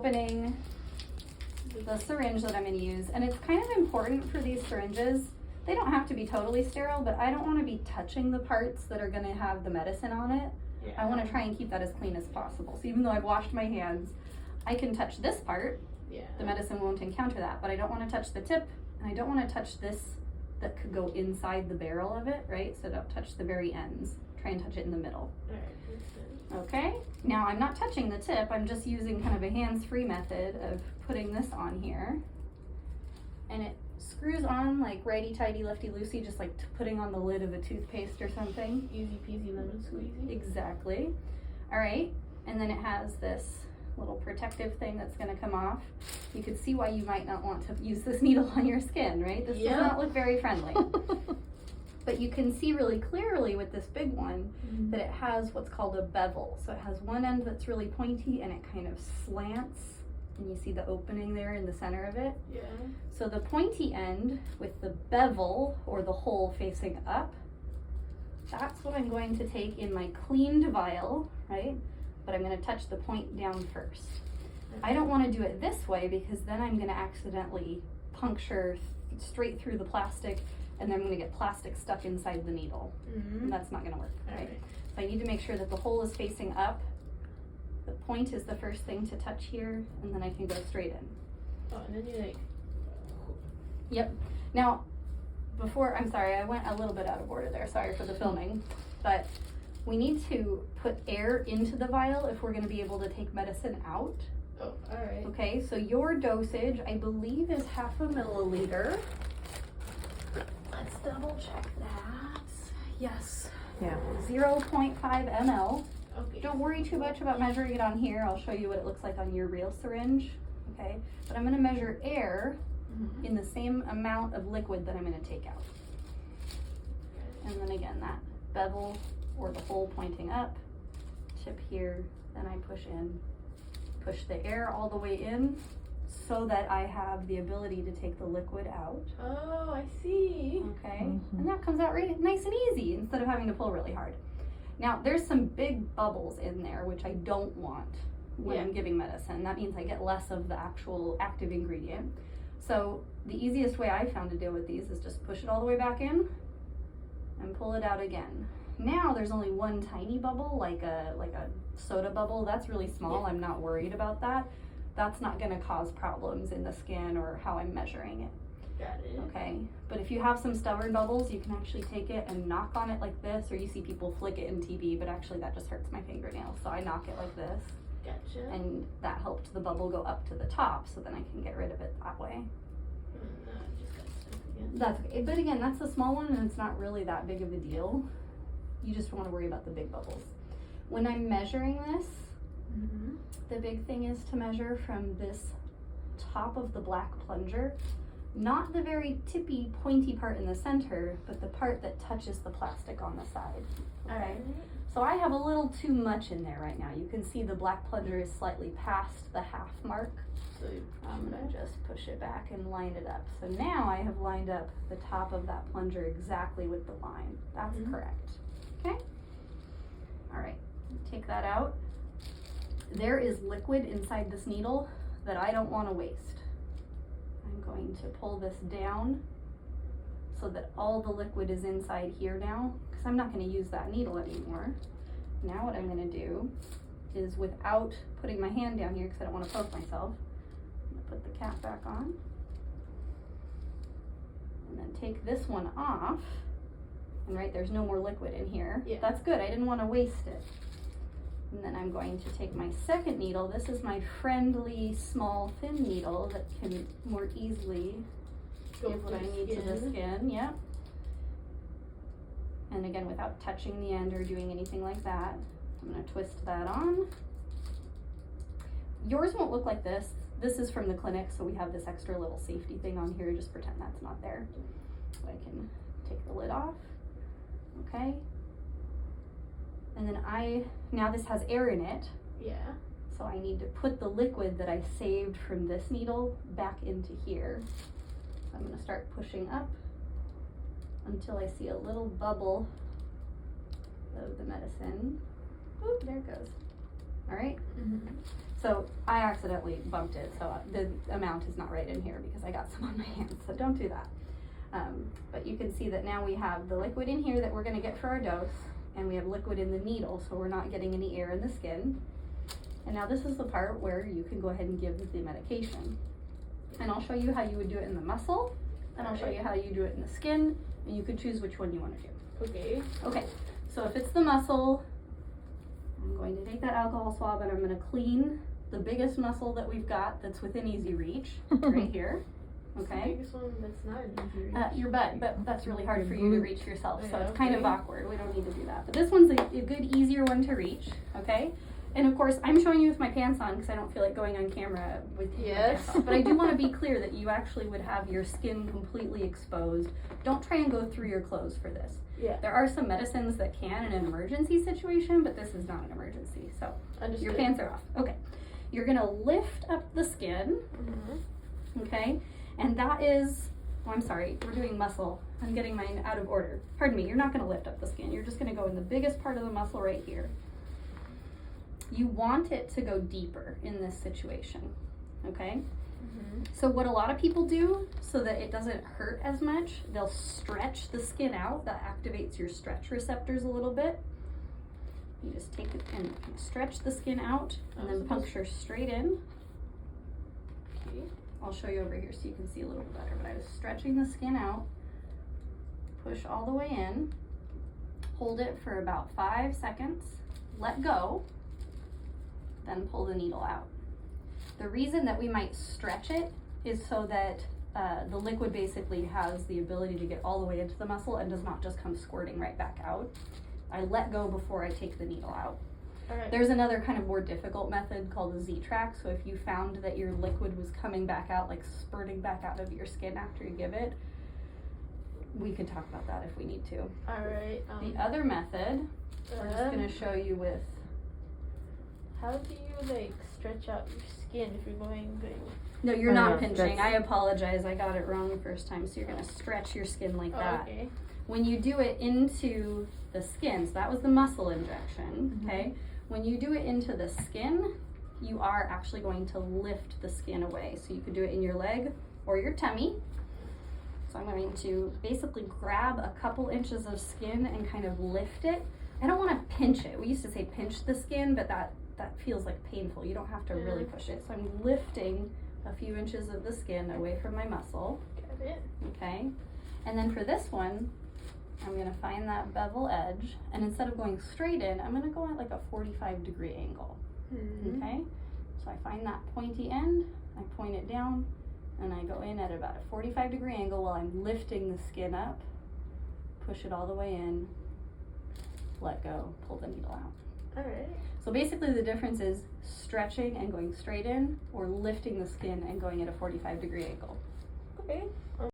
Opening the syringe that I'm going to use, and it's kind of important for these syringes. They don't have to be totally sterile, but I don't want to be touching the parts that are going to have the medicine on it. Yeah. I want to try and keep that as clean as possible. So even though I've washed my hands, I can touch this part. Yeah. The medicine won't encounter that, but I don't want to touch the tip, and I don't want to touch this that could go inside the barrel of it, right? So don't touch the very ends. Try and touch it in the middle. All right. Okay, now I'm not touching the tip, I'm just using kind of a hands-free method of putting this on here. And it screws on like righty-tighty, lefty-loosey, just like putting on the lid of a toothpaste or something. Easy peasy lemon squeezy. Exactly. All right, and then it has this little protective thing that's gonna come off. You could see why you might not want to use this needle on your skin, right? This does not look very friendly. But you can see really clearly with this big one that it has what's called a bevel. So it has one end that's really pointy and it kind of slants, and you see the opening there in the center of it. Yeah. So the pointy end with the bevel, or the hole facing up, that's what I'm going to take in my cleaned vial, right? But I'm going to touch the point down first. I don't want to do it this way because then I'm going to accidentally puncture straight through the plastic, and then I'm going to get plastic stuck inside the needle. And that's not going to work, right? So I need to make sure that the hole is facing up. The point is the first thing to touch here, and then I can go straight in. Oh, and then you like... Yep. Now, before, I'm sorry, I went a little bit out of order there. Sorry for the filming. But we need to put air into the vial if we're going to be able to take medicine out. Oh, all right. Okay, so your dosage, I believe, is 0.5 milliliter. Let's double check that. Yes. Yeah. 0.5 ml. Okay. Don't worry too much about measuring it on here. I'll show you what it looks like on your real syringe. Okay. But I'm going to measure air in the same amount of liquid that I'm going to take out. And then again, that bevel or the hole pointing up, tip here, then I push in, push the air all the way in, so that I have the ability to take the liquid out. Oh, I see. Okay, and that comes out really nice and easy instead of having to pull really hard. Now, there's some big bubbles in there, which I don't want when I'm giving medicine. That means I get less of the actual active ingredient. So the easiest way I found to deal with these is just push it all the way back in and pull it out again. Now there's only one tiny bubble, like a soda bubble. That's really small. I'm not worried about that. That's not going to cause problems in the skin or how I'm measuring it. Got it. Okay, but if you have some stubborn bubbles, you can actually take it and knock on it like this, or you see people flick it in TV, but actually that just hurts my fingernails. So I knock it like this. Gotcha. And that helped the bubble go up to the top, so then I can get rid of it that way. No, I just got stuck again. That's okay, but again, that's a small one and it's not really that big of a deal. You just want to worry about the big bubbles. When I'm measuring this, the big thing is to measure from this top of the black plunger, not the very tippy, pointy part in the center, but the part that touches the plastic on the side. Okay. All right. So I have a little too much in there right now. You can see the black plunger is slightly past the half mark. So I'm gonna just push it back and line it up. So now I have lined up the top of that plunger exactly with the line. That's correct. Okay. All right, take that out. There is liquid inside this needle that I don't want to waste. I'm going to pull this down so that all the liquid is inside here now, because I'm not going to use that needle anymore. Now what I'm going to do is, without putting my hand down here because I don't want to poke myself, I'm going to put the cap back on and then take this one off. And right, there's no more liquid in here. Yeah. That's good, I didn't want to waste it. And then I'm going to take my second needle. This is my friendly, small, thin needle that can more easily give what I need to the skin. Yep. And again, without touching the end or doing anything like that, I'm going to twist that on. Yours won't look like this. This is from the clinic, so we have this extra little safety thing on here. Just pretend that's not there. So I can take the lid off. Okay. And then now this has air in it. Yeah. So I need to put the liquid that I saved from this needle back into here. So I'm going to start pushing up until I see a little bubble of the medicine. Oop, there it goes. All right. So I accidentally bumped it, so the amount is not right in here because I got some on my hands, so don't do that. But you can see that now we have the liquid in here that we're gonna get for our dose, and we have liquid in the needle, so we're not getting any air in the skin. And now this is the part where you can go ahead and give the medication. And I'll show you how you would do it in the muscle, and I'll show you how you do it in the skin, and you can choose which one you wanna do. Okay. Okay, so if it's the muscle, I'm going to take that alcohol swab and I'm gonna clean the biggest muscle that we've got that's within easy reach, right here, okay? The biggest one that's not an easy reach. Your butt, but that's really hard for you to reach yourself, so Yeah, it's kind of okay. awkward. We don't need to do that. But this one's a good, easier one to reach, okay? And of course, I'm showing you with my pants on because I don't feel like going on camera with my Yes. pants off. But I do want to be clear that you actually would have your skin completely exposed. Don't try and go through your clothes for this. Yeah. There are some medicines that can in an emergency situation, but this is not an emergency, so Understood. your pants are off. Okay. You're gonna lift up the skin, Mm-hmm. okay? And that is, oh, I'm sorry, we're doing muscle. I'm getting mine out of order. Pardon me, you're not gonna lift up the skin. You're just gonna go in the biggest part of the muscle right here. You want it to go deeper in this situation, okay? Mm-hmm. So what a lot of people do, so that it doesn't hurt as much, they'll stretch the skin out. That activates your stretch receptors a little bit. You just take it and stretch the skin out and then puncture straight in. Okay. I'll show you over here so you can see a little bit better, but I was stretching the skin out, push all the way in, hold it for about 5 seconds, let go, then pull the needle out. The reason that we might stretch it is so that the liquid basically has the ability to get all the way into the muscle and does not just come squirting right back out. I let go before I take the needle out. All right. There's another kind of more difficult method called a Z-track. So if you found that your liquid was coming back out, like spurting back out of your skin after you give it, we could talk about that if we need to. All right. The other method, we're just gonna show you with, How do you like stretch out your skin if you're going good? no, you're not that's- pinching. I apologize, I got it wrong the first time. So you're gonna stretch your skin like that. Okay. When you do it into the skin, so that was the muscle injection, okay? When you do it into the skin, you are actually going to lift the skin away. So you could do it in your leg or your tummy. So I'm going to basically grab a couple inches of skin and kind of lift it. I don't want to pinch it. We used to say pinch the skin, but that feels like painful. You don't have to really push it. So I'm lifting a few inches of the skin away from my muscle, Got it. okay? And then for this one, I'm gonna find that bevel edge, and instead of going straight in, I'm gonna go at like a 45-degree angle, Mm-hmm. okay? So I find that pointy end, I point it down, and I go in at about a 45-degree angle while I'm lifting the skin up, push it all the way in, let go, pull the needle out. All right. So basically the difference is stretching and going straight in, or lifting the skin and going at a 45-degree angle. Okay.